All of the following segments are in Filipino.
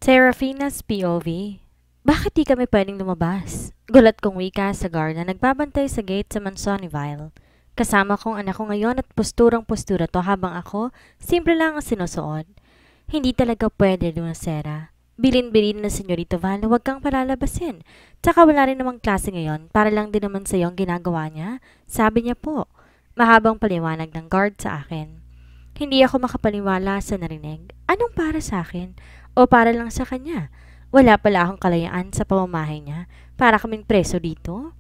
Serafina's POV. Bakit di kami pwedeng lumabas? Gulat kong wika sa guard na nagbabantay sa gate sa mansyon ni Vile. Kasama kong anak ko ngayon at posturang-postura to habang ako, simple lang ang sinusuot. Hindi talaga pwede, Lunacera. Bilin-bilin na Senyorito Val na huwag kang palalabasin. Tsaka wala rin namang klase ngayon para lang din naman sa ang ginagawa niya. Sabi niya po. Mahabang paliwanag ng guard sa akin. Hindi ako makapaniwala sa narinig. Anong para sa akin? O para lang sa kanya? Wala pala akong kalayaan sa pamamahay niya para kaming preso dito.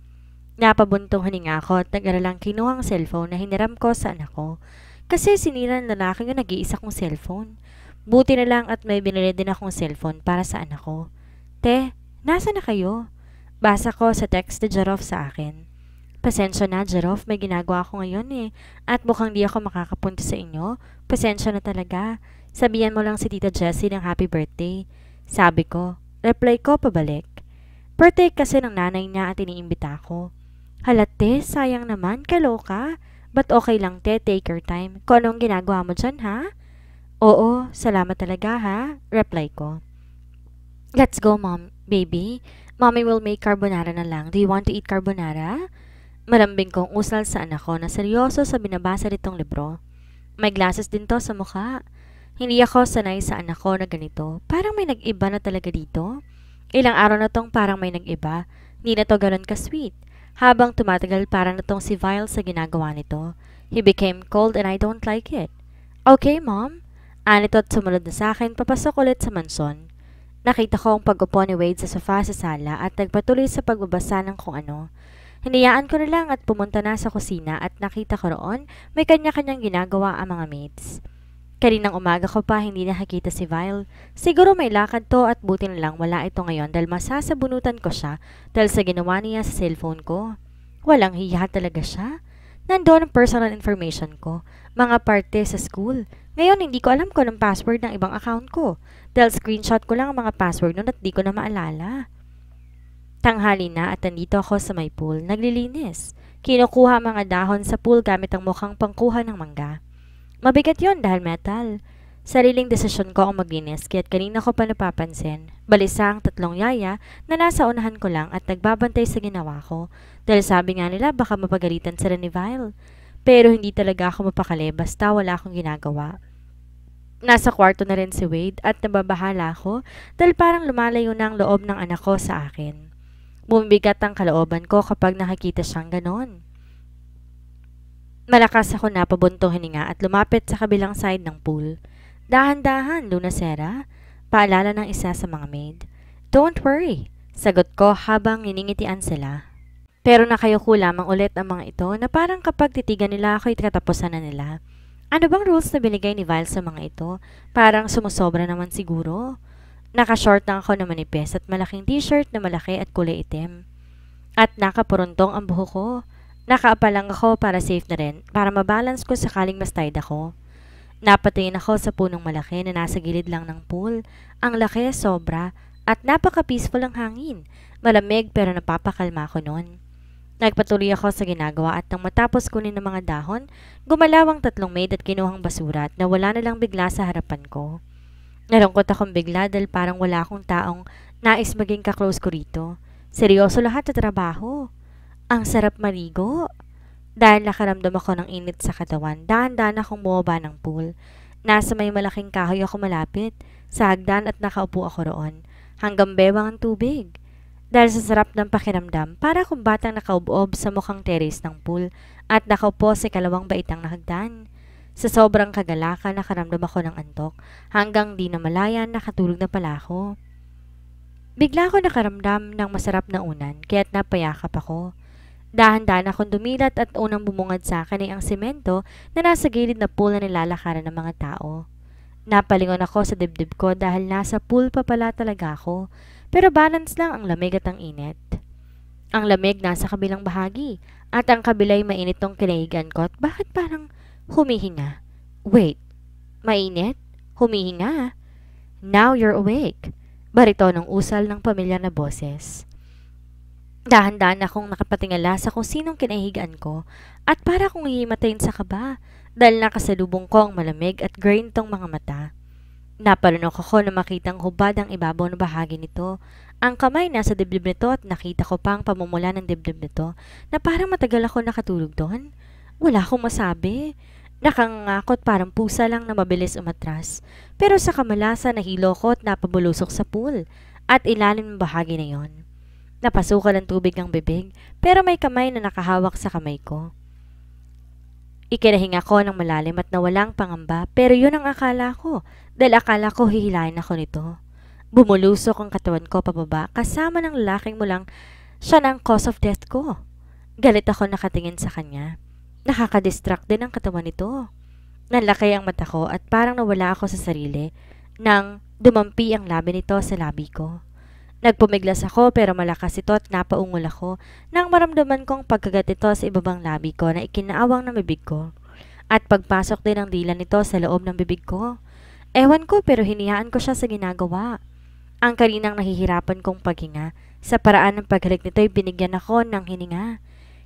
Napabuntong hininga ako at nag-aralang kinuha ang cellphone na hiniram ko sa anak ko. Kasi sinira ng lalaki yung nag-iisa kong cellphone. Buti na lang at may binili din akong cellphone para sa anak ko. Te, nasa na kayo? Basa ko sa text ni Jaroff sa akin. Pasensya na, Jaroff, may ginagawa ako ngayon eh. At mukhang di ako makakapunta sa inyo. Pasensya na talaga. Sabihan mo lang si Tita Jessie ng happy birthday. Sabi ko. Reply ko pabalik. Birthday kasi ng nanay niya at iniimbita ko. Halate, sayang naman, kaloka. But okay lang te, take your time. Kung anong ginagawa mo dyan, ha? Oo, salamat talaga ha, reply ko. Let's go, mom, baby. Mommy will make carbonara na lang. Do you want to eat carbonara? Malambing kong usal sa anak ko na seryoso sa binabasa nitong libro. May glasses din to sa mukha. Hindi ako sanay sa anak ko na ganito. Parang may nag-iba na talaga dito. Ilang araw na tong parang may nag-iba. Hindi na to ganun ka-sweet. Habang tumatagal parang na tong si Vile sa ginagawa nito. He became cold and I don't like it. Okay, mom. Anito at sumunod na sa akin, papasok ulit sa mansyon. Nakita ko ang pag-upo ni Wade sa sofa sa sala at nagpatuloy sa pagbabasa ng kung ano. Hinayaan ko na lang at pumunta na sa kusina at nakita ko roon may kanya-kanyang ginagawa ang mga maids. Kaninang umaga ko pa hindi nakakita si Vile. Siguro may lakad to at buti na lang wala ito ngayon dahil masasabunutan ko siya dahil sa ginawa niya sa cellphone ko. Walang hiya talaga siya. Nandoon ang personal information ko, mga parte sa school. Ngayon hindi ko alam kung anong password ng ibang account ko dahil screenshot ko lang ang mga password nun at di ko na maalala. Tanghali na at nandito ako sa may pool, naglilinis. Kinukuha mga dahon sa pool gamit ang mukhang pangkuha ng mangga. Mabigat yon dahil metal. Sariling desisyon ko ang maglinis kaya't kanina ko pa napapansin. Balisa ang tatlong yaya na nasa unahan ko lang at nagbabantay sa ginawa ko dahil sabi nga nila baka mapagalitan sila ni Vile. Pero hindi talaga ako mapakali basta wala akong ginagawa. Nasa kwarto na rin si Wade at nababahala ako dahil parang lumalayo na ang loob ng anak ko sa akin. Bumibigat ang kalooban ko kapag nakikita siyang ganon. Malakas ako napabuntong hininga at lumapit sa kabilang side ng pool. Dahan-dahan, Lunacera. Paalala ng isa sa mga maid. Don't worry, sagot ko habang niningitian sila. Pero nakayuko lamang ulit ang mga ito na parang kapag titigan nila ako katapusan na nila. Ano bang rules na binigay ni Vile sa mga ito? Parang sumusobra naman siguro. Naka-short lang ako na manipis at malaking t-shirt na malaki at kulay itim. At nakapuruntong ang buho ko. Nakaapalang ako para safe na rin, para mabalance ko sakaling mas tired ako. Napatingin ako sa punong malaki na nasa gilid lang ng pool. Ang laki, sobra, at napaka-peaceful ang hangin. Malamig pero napapakalma ako noon. Nagpatuloy ako sa ginagawa at nang matapos kunin ng mga dahon, gumalaw ang tatlong maid at kinuhang basura at nawala na lang bigla sa harapan ko. Nalungkot akong bigla dahil parang wala akong taong nais maging kaklose ko rito. Seryoso lahat sa trabaho. Ang sarap maligo. Dahil nakaramdam ako ng init sa katawan, dahan-dahan akong bumaba ng pool. Nasa may malaking kahoy ako malapit, sa hagdan at nakaupo ako roon. Hanggang bewang ang tubig. Dahil sa sarap ng pakiramdam, para akong batang nakaubob sa mukhang terrace ng pool at nakaupo sa kalawang baitang na hagdan. Sa sobrang kagalakan, nakaramdam ako ng antok hanggang di na malayan nakatulog na pala ako. Bigla ako nakaramdam ng masarap na unan kaya't napayakap ako. Dahan-dahan akong dumilat at unang bumungad sa akin ay ang semento na nasa gilid na pool na nilalakaran ng mga tao. Napalingon ako sa dibdib ko dahil nasa pool pa pala talaga ako pero balance lang ang lamig at ang init. Ang lamig nasa kabilang bahagi at ang kabila'y mainit tong kinahigan ko at bakit parang humihinga. Wait, mainit? Humihinga? Now you're awake. Barito ng usal ng pamilyar na boses. Dahan-dahan akong nakapatingala sa kung sinong kinahigaan ko at para kong hihimatayin sa kaba dahil nakasalubong ko ang malamig at green tong mga mata. Napalunok ako na makitang hubad ang ibabaw na bahagi nito. Ang kamay nasa dibdib nito at nakita ko pa ang pamumula ng dibdib nito na parang matagal ako nakatulog doon. Wala akong masabi. Nakangakot parang pusa lang na mabilis umatras. Pero sa kamalasan nahilo ko at napabulusok sa pool at ilalim ng bahagi na yon. Napasukan ng tubig ang bibig pero may kamay na nakahawak sa kamay ko. Ikinahinga ko ng malalim at nawalang pangamba pero yun ang akala ko dahil akala ko hihilahin ako nito. Bumulusok ang katawan ko pababa kasama ng lalaking mulang siya ng cause of death ko. Galit ako nakatingin sa kanya. Nakakadistract din ang katawan nito. Nalaki ang mata ko at parang nawala ako sa sarili nang dumampi ang labi nito sa labi ko. Nagpumiglas ako pero malakas ito at napaungol ako nang maramdaman kong pagkagat ito sa ibabang labi ko na ikinaawang ng bibig ko. At pagpasok din ng dila nito sa loob ng bibig ko. Ewan ko pero hiniyaan ko siya sa ginagawa. Ang kaninang nahihirapan kong paghinga, sa paraan ng paghalik nito'y binigyan ako ng hininga.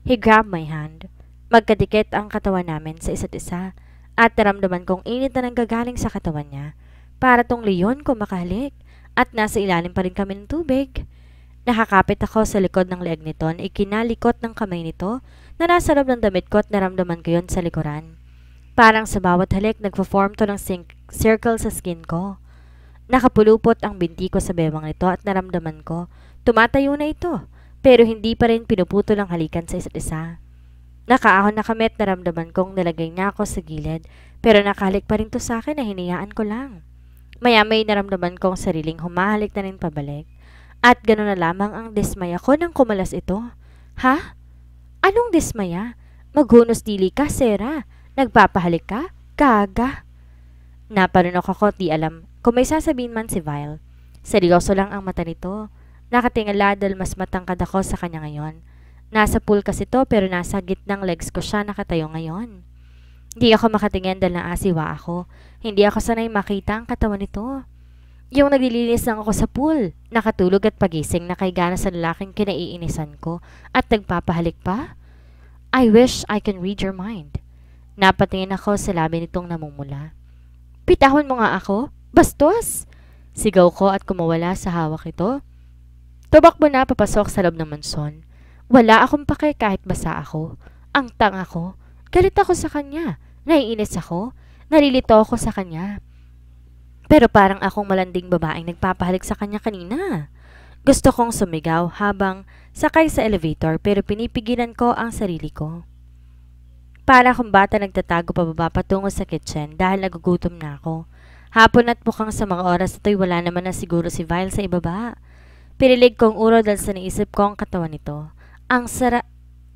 He grabbed my hand. Magkadikit ang katawan namin sa isa't isa at naramdaman kong init na nanggagaling sa katawan niya. Para tong leon ko makahalik. At nasa ilalim pa rin kami ng tubig. Nakakapit ako sa likod ng leeg nito na ikinalikot ng kamay nito na nasa loob ng damit ko at naramdaman ko yon sa likuran. Parang sa bawat halik nagpo-form to ng circle sa skin ko. Nakapulupot ang binti ko sa bewang nito at naramdaman ko. Tumatayo na ito pero hindi pa rin pinuputol ang halikan sa isa't isa. Nakaahon na kami at naramdaman kong nilagay niya ako sa gilid pero nakahalik pa rin to sa akin na hinayaan ko lang. Maya-may naramdaman kong sariling humahalik na rin pabalik. At gano'n na lamang ang dismaya ko nang kumalas ito. Ha? Anong dismaya? Maghunos dili ka, Sarah. Nagpapahalik ka? Gaga. Napanunok ako at di alam kung may sasabihin man si Vile. Seryoso lang ang mata nito. Nakatingala dahil mas matangkad ako sa kanya ngayon. Nasa pool kasi to pero nasa gitnang legs ko siya nakatayo ngayon. Hindi ako makatingin dahil naasiwa ako. Hindi ako sanay makita ang katawan nito. Yung naglilinis lang ako sa pool, nakatulog at pagising na kay gana sa lalaking kinaiinisan ko at nagpapahalik pa. I wish I can read your mind. Napatingin ako sa labi nitong namumula. Pitahon mo nga ako? Bastos! Sigaw ko at kumawala sa hawak ito. Tumakbo na papasok sa loob ng manson. Wala akong pake kahit basa ako. Ang tanga ko. Galit ako sa kanya. Naiinis ako. Nalilito ako sa kanya. Pero parang akong malanding babaeng nagpapahalik sa kanya kanina. Gusto kong sumigaw habang sakay sa elevator pero pinipigilan ko ang sarili ko. Para akong bata nagtatago pababa patungo sa kitchen dahil nagugutom na ako. Hapon at mukhang sa mga oras ito'y wala naman na siguro si Vile sa ibaba. Pinilig kong uro dahil sa naisip ko ang katawan nito. Ang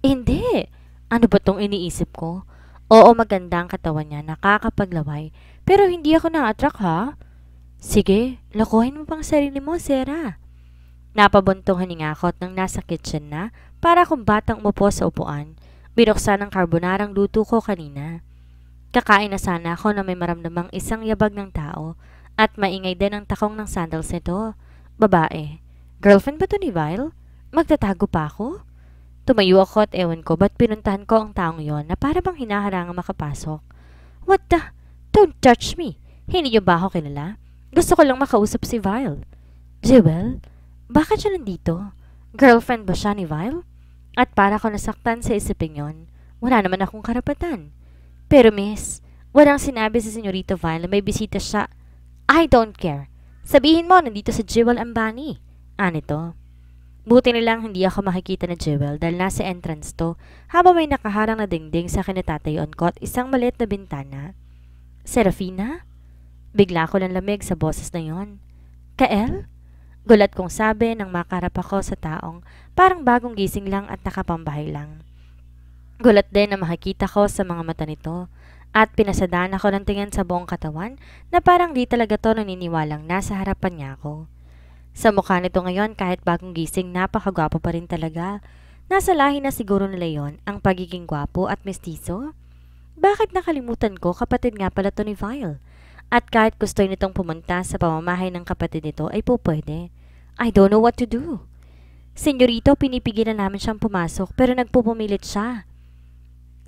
Hindi! Ano ba tong iniisip ko? Oo, maganda ang katawan niya, nakakapaglaway. Pero hindi ako na-attract ha? Sige, lokohin mo pang sarili mo, Sarah. Napabuntong hininga ako nang nasa kitchen na para akong batang umupo sa upuan. Binuksan ang carbonarang luto ko kanina. Kakain na sana ako na may maramdamang isang yabag ng tao at maingay din ang takong ng sandals nito. Babae. Girlfriend ba to ni Vile? Magtatago pa ako? Tumayo ako at ewan ko ba't pinuntahan ko ang taong yon na para bang hinaharangang makapasok. What the? Don't touch me. Hindi niyo ba ako kilala? Gusto ko lang makausap si Vile. Jewel? Bakit siya nandito? Girlfriend ba siya ni Vile? At para ko nasaktan sa isipin yon, wala naman akong karapatan. Pero miss, walang sinabi si Senyorito Vile na may bisita siya. I don't care. Sabihin mo nandito si Jewel Ambani. Anito? Buti nilang hindi ako makikita na Jewel dahil nasa entrance to habang may nakaharang na dingding sa kinatatayuan ko at isang maliit na bintana. Serafina? Bigla ko lang lamig sa boses na yon. Kael? Gulat kong sabi nang makarap ako sa taong parang bagong gising lang at nakapambahay lang. Gulat din na makikita ko sa mga mata nito at pinasadaan ako ng tingin sa buong katawan na parang di talaga to naniniwalang nasa harapan niya ako. Sa mukha nito ngayon kahit bagong gising napakagwapo pa rin talaga. Nasa lahi na siguro nila yon ang pagiging gwapo at mestizo. Bakit nakalimutan ko kapatid nga pala to ni Vile? At kahit gusto nitong pumunta sa pamamahay ng kapatid nito ay po pwede. I don't know what to do. Senyorito, pinipigilan namin siyang pumasok pero nagpupumilit siya.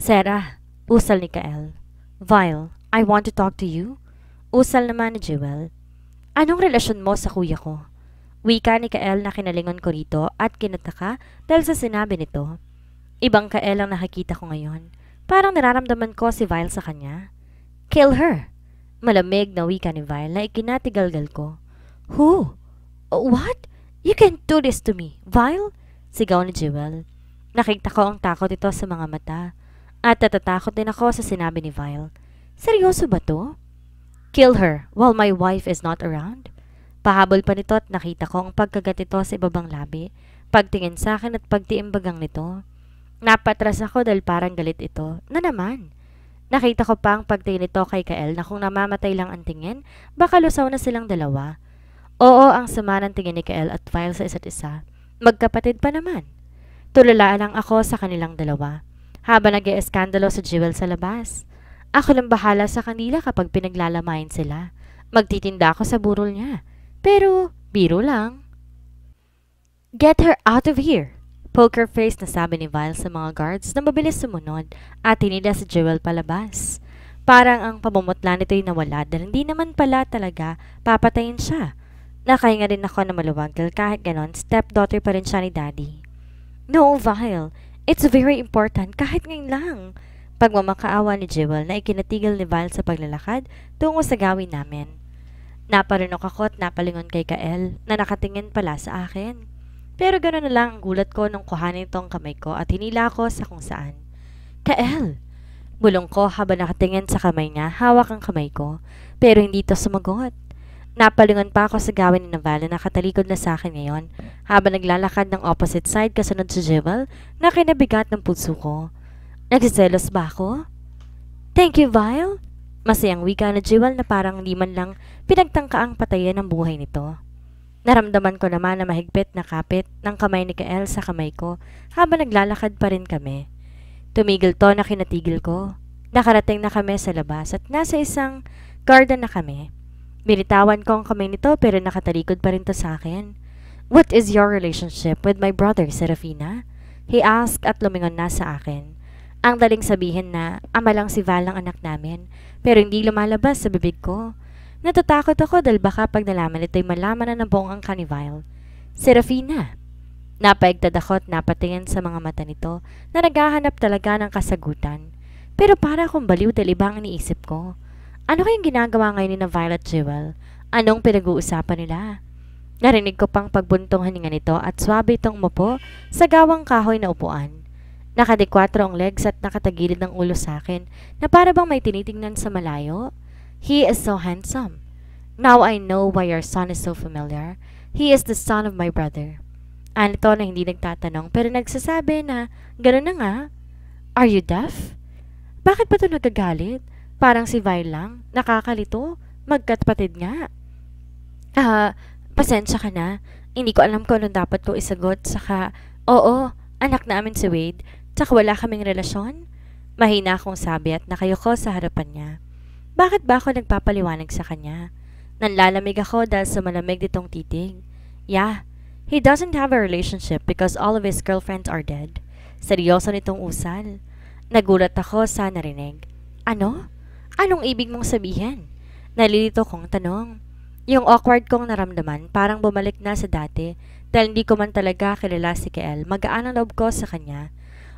Sarah, usal ni Kael. Vile, I want to talk to you. Usal naman ni Jewel. Anong relasyon mo sa kuya ko? Wika ni Kael na kinalingon ko rito at kinataka dahil sa sinabi nito. Ibang Kael ang nakikita ko ngayon. Parang nararamdaman ko si Vile sa kanya. Kill her! Malamig na wika ni Vile na ikinatigalgal ko. Who? What? You can't do this to me, Vile? Sigaw ni Jewel. Nakita ko ang takot ito sa mga mata. At natatakot din ako sa sinabi ni Vile. Seryoso ba to? Kill her while my wife is not around? Pahabol pa nito at nakita ko ang pagkagat ito sa ibabang labi. Pagtingin sa akin at pagtiimbagang nito. Napatras ako dahil parang galit ito. Na naman. Nakita ko pa ang pagtingin nito kay Kael na kung namamatay lang ang tingin, baka lusaw na silang dalawa. Oo, ang sama ng tingin ni Kael at Vile sa isa't isa. Magkapatid pa naman. Tulalaan lang ako sa kanilang dalawa. Habang nag-ieskandalo sa Jewel sa labas. Ako lang bahala sa kanila kapag pinaglalamayan sila. Magtitinda ako sa burol niya. Pero, biro lang. Get her out of here! Poker face na sabi ni Vile sa mga guards na mabilis sumunod at hinila si Jewel palabas. Parang ang pamumutla nito'y nawala dahil hindi naman pala talaga papatayin siya. Nakahinga rin ako na maluwag dahil kahit ganon, stepdaughter pa rin siya ni Daddy. No, Vile. It's very important kahit ngayon lang. Pagmamakaawa ni Jewel na ikinatigil ni Vile sa paglalakad tungo sa gawin namin. Naparinok ako at napalingon kay Kael na nakatingin pala sa akin. Pero gano'n na lang ang gulat ko nung kuhanin itong kamay ko at hinila ko sa kung saan. Kael! Bulong ko habang nakatingin sa kamay niya, hawak ang kamay ko. Pero hindi ito sumagot. Napalingon pa ako sa gawin ni Navala na katalikod na sa akin ngayon habang naglalakad ng opposite side kasunod si Jewel na kinabigat ng pulso ko. Nagsiselos ba ako? Thank you, Vile! Masayang wika na Jewel na parang hindi man lang pinagtangkaang patayin ang buhay nito. Naramdaman ko naman na mahigpit na kapit ng kamay ni Kael sa kamay ko habang naglalakad pa rin kami. Tumigil to na kinatigil ko. Nakarating na kami sa labas at nasa isang garden na kami. Binitawan ko ang kamay nito pero nakatalikod pa rin to sa akin. What is your relationship with my brother, Serafina? He asked at lumingon na sa akin. Ang daling sabihin na ama lang si Val ang anak namin pero hindi lumalabas sa bibig ko. Natatakot ako dahil baka pag nalaman ito'y malaman na ng buong ang kanivile. Serafina! Napaigtad ako at napatingin sa mga mata nito na naghahanap talaga ng kasagutan. Pero para akong baliw dahil iba ang iniisip ko. Ano kayang ginagawa ngayon ni na Violet Jewel? Anong pinag-uusapan nila? Narinig ko pang pagbuntong hininga nito at swabe itong umupo sa gawang kahoy na upuan. Nakadikwatro ang legs at nakatagilid ng ulo sa akin na para bang may tinitingnan sa malayo. He is so handsome. Now I know why your son is so familiar. He is the son of my brother. Anito na hindi nagtatanong pero nagsasabi na gano'n na nga. Are you deaf? Bakit ba ito nagagalit? Parang si Vile lang. Nakakalito. Magkapatid nga. Pasensya ka na. Hindi ko alam kung anong dapat ko isagot. Saka, oo, anak namin si Wade. Saka wala kaming relasyon. Mahina akong sabi at nakayoko sa harapan niya. Bakit ba ako nagpapaliwanag sa kanya? Nanlalamig ako dahil sa malamig nitong titig. Yeah, he doesn't have a relationship because all of his girlfriends are dead. Seryoso nitong usal. Nagulat ako sa narinig. Ano? Anong ibig mong sabihin? Nalilito kong tanong. Yung awkward kong naramdaman parang bumalik na sa dati dahil hindi ko man talaga kilala si Kael. Magaan ang loob ko sa kanya.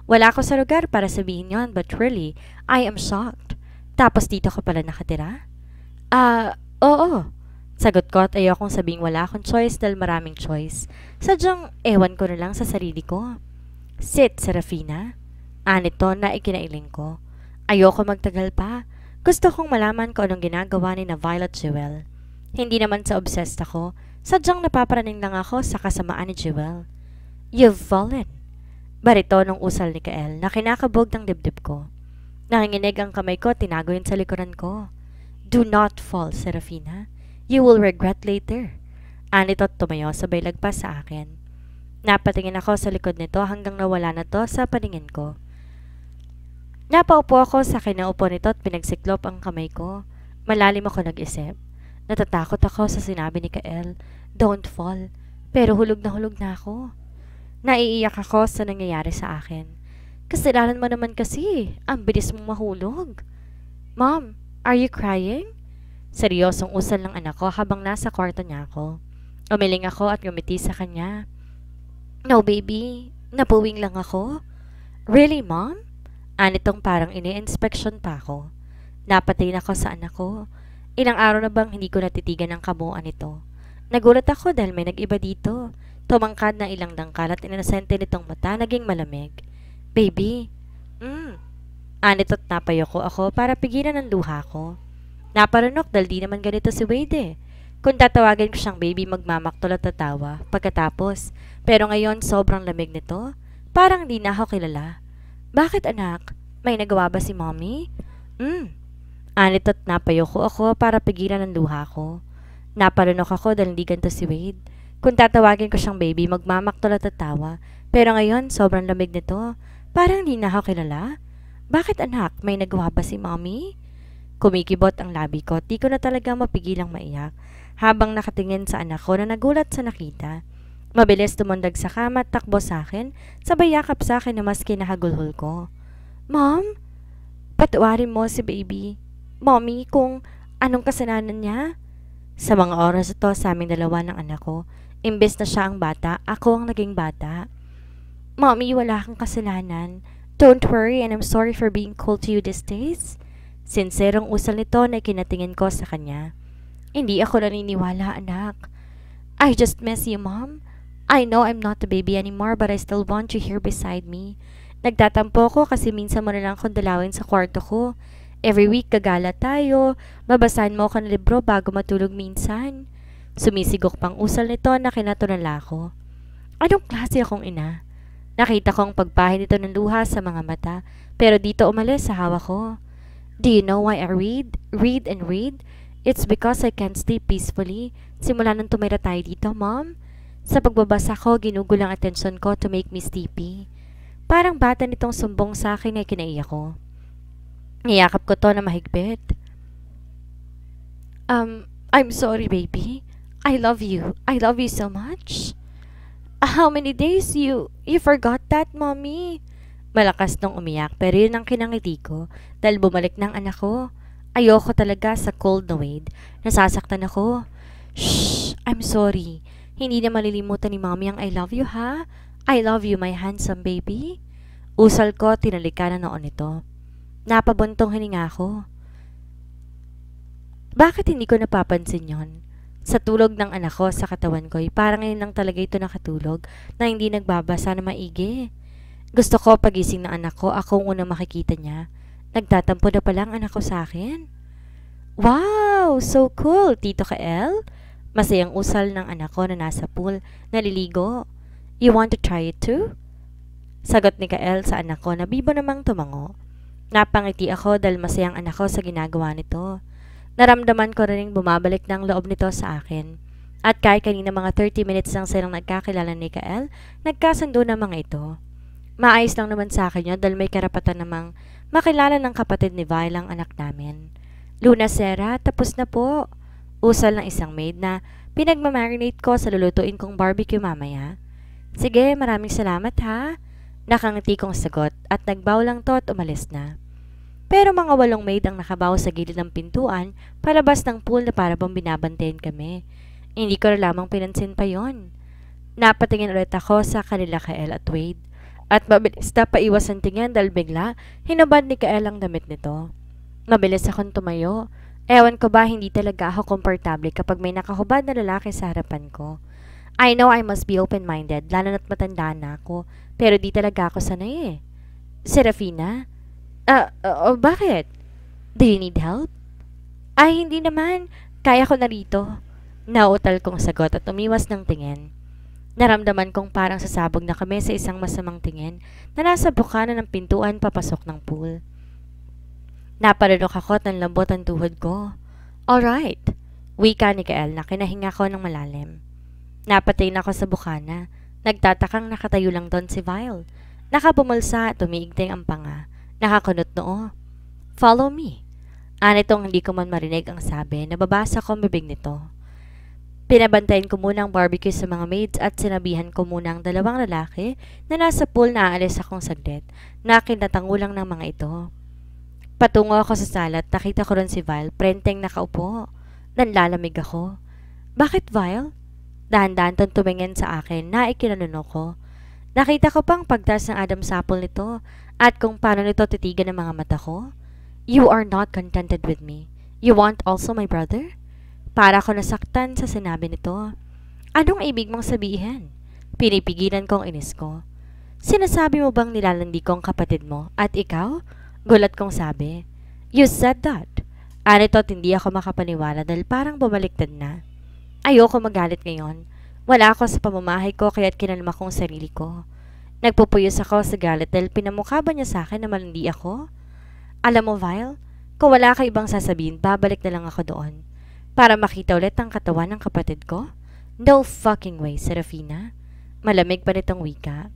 Wala ako sa lugar para sabihin yon but really, I am shocked. Tapos dito ko pala nakatira? Oo. Sagot ko at ayokong sabing wala akong choice dahil maraming choice. Sadyang ewan ko na lang sa sarili ko. Sit, Serafina. Anito na ikinailing ko. Ayoko magtagal pa. Gusto kong malaman ko anong ginagawa ni na Violet Jewel. Hindi naman sa obsessed ako. Sadyang napaparaning lang ako sa kasamaan ni Jewel. You've fallen. Barito nung usal ni Kael na kinakabog ng dibdib ko. Nanginginig ang kamay ko, tinago yun sa likuran ko. Do not fall, Serafina. You will regret later. Anito't tumayo sabay lagpas sa akin. Napatingin ako sa likod nito hanggang nawala na to sa paningin ko. Napaupo ako sa kinaupo nito at pinagsiklop ang kamay ko. Malalim ako nag-isip. Natatakot ako sa sinabi ni Kael. Don't fall. Pero hulog na ako. Naiiyak ako sa nangyayari sa akin. Kasalanan mo naman kasi. Ang bilis mong mahulog. Mom, are you crying? Seryosong usal ng anak ko habang nasa kwarto niya ako. Umiling ako at ngumiti sa kanya. No baby, napuwing lang ako. Really mom? Anitong parang ini-inspection pa ako. Napatingin ako sa anak ko. Ilang araw na bang hindi ko natitigan ang kabuuan nito. Nagulat ako dahil may nag-iba dito. Tumangkad ng ilang dangkal at inosente nitong mata naging malamig. Baby, anito't napayoko ako para pigilan ang luha ko. Naparunok dahil di naman ganito si Wade eh. Kung tatawagin ko siyang baby magmamaktol at tatawa. Pagkatapos, pero ngayon sobrang lamig nito. Parang di na ako kilala. Bakit anak? May nagawa ba si mommy? Anito't napayoko ako para pigilan ang luha ko. Naparunok ako dahil hindi ganito si Wade. Kung tatawagin ko siyang baby, magmamaktol at tatawa. Pero ngayon, sobrang lamig nito. Parang di na ako kilala. Bakit anak? May nagawa ba si mommy? Kumikibot ang labi ko. Di ko na talaga mapigilang maiyak. Habang nakatingin sa anak ko na nagulat sa nakita. Mabilis tumundag sa kama at takbo sa akin. Sabay yakap sa akin na mas kinahagulhol ko. Mom? Patawarin mo si baby. Mommy, kung anong kasalanan niya? Sa mga oras ito sa aming dalawa ng anak ko, imbes na siya ang bata, ako ang naging bata. Mommy, wala kang kasalanan. Don't worry and I'm sorry for being cold to you these days. Sinserong usal nito na kinatingin ko sa kanya. Hindi ako naniniwala, anak. I just miss you, Mom. I know I'm not a baby anymore but I still want you here beside me. Nagtatampo ko kasi minsan mo na lang akong dalawin sa kwarto ko. Every week gagala tayo, babasahin mo ako ng libro bago matulog minsan. Sumisigok pang usal nito na kinatunala ko. Anong klase akong ina? Nakita ko ang pagpahid nito ng luha sa mga mata, pero dito umalis sa hawak ko. Do you know why I read? Read and read? It's because I can't sleep peacefully. Simula nang tumira tayo dito, Mom. Sa pagbabasa ko, ginugol ang atensyon ko to make me sleepy. Parang bata nitong sumbong sa akin ay kinaiyak ko. Niyakap ko to na mahigpit. I'm sorry, baby. I love you. I love you so much. How many days you forgot that, Mommy? Malakas nung umiyak pero yun ang kinangiti ko dahil bumalik ng anak ko. Ayoko talaga sa cold na Wade. Nasasaktan ako. Shh! I'm sorry. Hindi na malilimutan ni Mommy ang I love you, ha? I love you, my handsome baby. Usal ko, tinalikan na noon ito. Napabuntong hininga ko. Bakit hindi ko napapansin yon? Sa tulog ng anak ko sa katawan ko, parang ngayon lang talaga ito nakatulog na hindi nagbabasa na maigi. Gusto ko pagising ng anak ko, ako ang unang makikita niya. Nagtatampo na pala ang anak ko sa akin. Wow! So cool, Tito Kael. Masayang usal ng anak ko na nasa pool, naliligo. You want to try it too? Sagot ni Kael sa anak ko na bibo namang tumango. Napangiti ako dahil masayang anak ko sa ginagawa nito. Naramdaman ko rin bumabalik ng loob nito sa akin. At kahit kanina mga 30 minutes lang silang nagkakilala ni Kael, nagkasundo na mga ito. Maayos lang naman sa akin yun dahil may karapatan namang makilala ng kapatid ni Vile ang anak namin. Luna Sera, tapos na po. Usal ng isang maid na pinagmamarinate ko sa lulutuin kong barbecue mamaya. Sige, maraming salamat ha. Nakangiti kong sagot at nagbaw lang to at umalis na. Pero mga 8 maid ang nakabaw sa gilid ng pintuan palabas ng pool na para bang binabantayan kami. Hindi ko na lamang pinansin pa yon. Napatingin ulit ako sa kanila Kael at Wade. At mabilis na paiwasan tingin dahil bigla hinubad ni Kael ang damit nito. Mabilis akong tumayo. Ewan ko ba hindi talaga ako komportable kapag may nakahubad na lalaki sa harapan ko. I know I must be open-minded, lalo na't matanda na ako, pero di talaga ako sanay eh. Serafina? Bakit? Do you need help? Ay, hindi naman. Kaya ko na rito. Nautal kong sagot at umiwas ng tingin. Naramdaman kong parang sasabog na kami sa isang masamang tingin na nasa bukana ng pintuan papasok ng pool. Naparunok ako at nanlambot ang tuhod ko. Alright. Wika ni Kael na kinahinga ko ng malalim. Napatingin ako sa bukana. Nagtatakang nakatayo lang doon si Vile. Nakabumulsa at umiigting ang panga. Nakakunot noo. Follow me. Anitong hindi ko man marinig ang sabi, nababasa ko ang bibig nito. Pinabantayan ko muna ang barbecue sa mga maids at sinabihan ko muna ang 2 lalaki na nasa pool na aalis akong saglit na kinatangulang ng mga ito. Patungo ako sa sala at nakita ko rin si Vile, prenteng nakaupo. Nanlalamig ako. Bakit, Vile? Dahan-dahan tong tumingin sa akin na ikinanuno ko. Nakita ko pang pagtas ng Adam's apple nito at kung paano nito titigan ng mga mata ko. You are not contented with me. You want also my brother? Para ko nasaktan sa sinabi nito. Anong ibig mong sabihin? Pinipigilan kong inis ko. Sinasabi mo bang nilalandi ko ang kapatid mo at ikaw? Gulat kong sabi. You said that. Anito't hindi ako makapaniwala dahil parang bumaliktad na. Ayoko magalit ngayon. Wala ako sa pamamahay ko kaya't kinalma kong sarili ko. Nagpupuyos ako sa galit dahil pinamukha ba niya sa akin na malandi ako? Alam mo, Vile, kung wala ka ibang sasabihin, babalik na lang ako doon. Para makita ulit ang katawan ng kapatid ko? No fucking way, Serafina. Malamig pa nitong wika.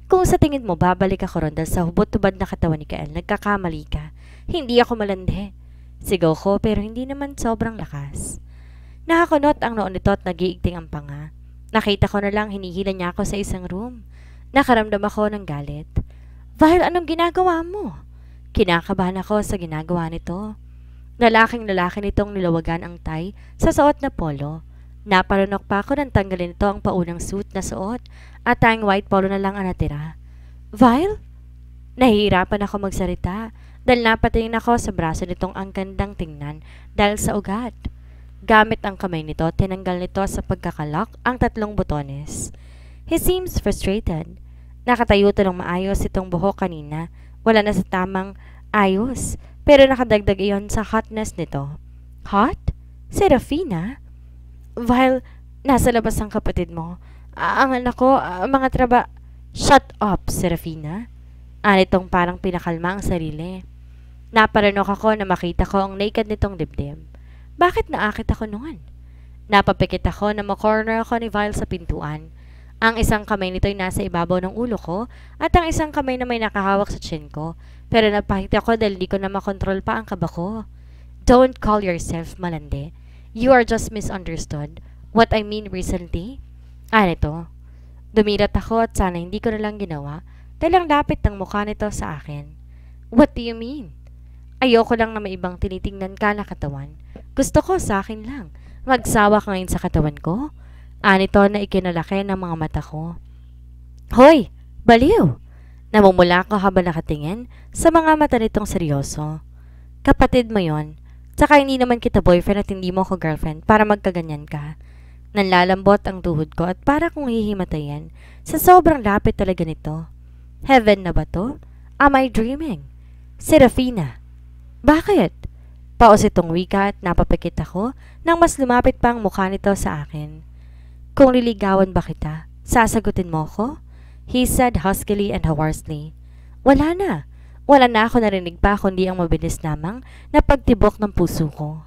Kung sa tingin mo babalik ako ron dahil sa hubot-tubad na katawan ni Kael, nagkakamali ka. Hindi ako malandi. Sigaw ko pero hindi naman sobrang lakas. Nakakunot ang noon nito at nagiigting ang panga. Nakita ko na lang hinihila niya ako sa isang room. Nakaramdam ako ng galit. Vile, anong ginagawa mo? Kinakabahan ako sa ginagawa nito. Lalaking lalaki nitong nilawagan ang tie sa suot na polo. Naparunok pa ako nang tanggalin ito ang paunang suit na suot at tayong white polo na lang ang natira. Vile? Nahihirapan ako magsalita dahil napatingin ako sa braso nitong ang gandang tingnan dahil sa ugat. Gamit ang kamay nito, tinanggal nito sa pagkakalak ang 3 butones. He seems frustrated. Nakatayo to ng maayos itong buhok kanina. Wala na sa tamang ayos pero nakadagdag iyon sa hotness nito. Hot? Serafina? Vile, nasa labas ang kapatid mo. Ang anak ko, mga Shut up, Serafina. Anitong parang pinakalma ang sarili. Naparanok ako na makita ko ang naked nitong dibdib. Bakit naakit ako noon? Napapikit ako na makorner ako ni Vile sa pintuan. Ang isang kamay nito'y nasa ibabaw ng ulo ko at ang isang kamay na may nakahawak sa chin ko. Pero napahit ako dahil di ko na makontrol pa ang kaba ko. Don't call yourself malandi. You are just misunderstood. What I mean recently? Nito. Dumirat ako at sana hindi ko na lang ginawa dahil ang lapit ng mukha nito sa akin. What do you mean? Ayoko lang na may ibang tinitingnan ka na katawan. Gusto ko sa akin lang. Magsawa ka ngayon sa katawan ko? Nito na ikinalaki ng mga mata ko. Hoy! Baliw! Namumula ko habang nakatingin sa mga mata nitong seryoso. Kapatid mo yon. Tsaka hindi naman kita boyfriend at hindi mo ako girlfriend para magkaganyan ka. Nanlalambot ang tuhod ko at para kong hihimatayin sa sobrang lapit talaga nito. Heaven na ba to? Am I dreaming? Serafina. Bakit? Paos itong wika at napapikit ako nang mas lumapit pa ang mukha nito sa akin. Kung liligawan ba kita, sasagutin mo ko? He said huskily and hoarsely. Wala na. Wala na ako narinig pa kundi ang mabilis lamang na pagtibok ng puso ko.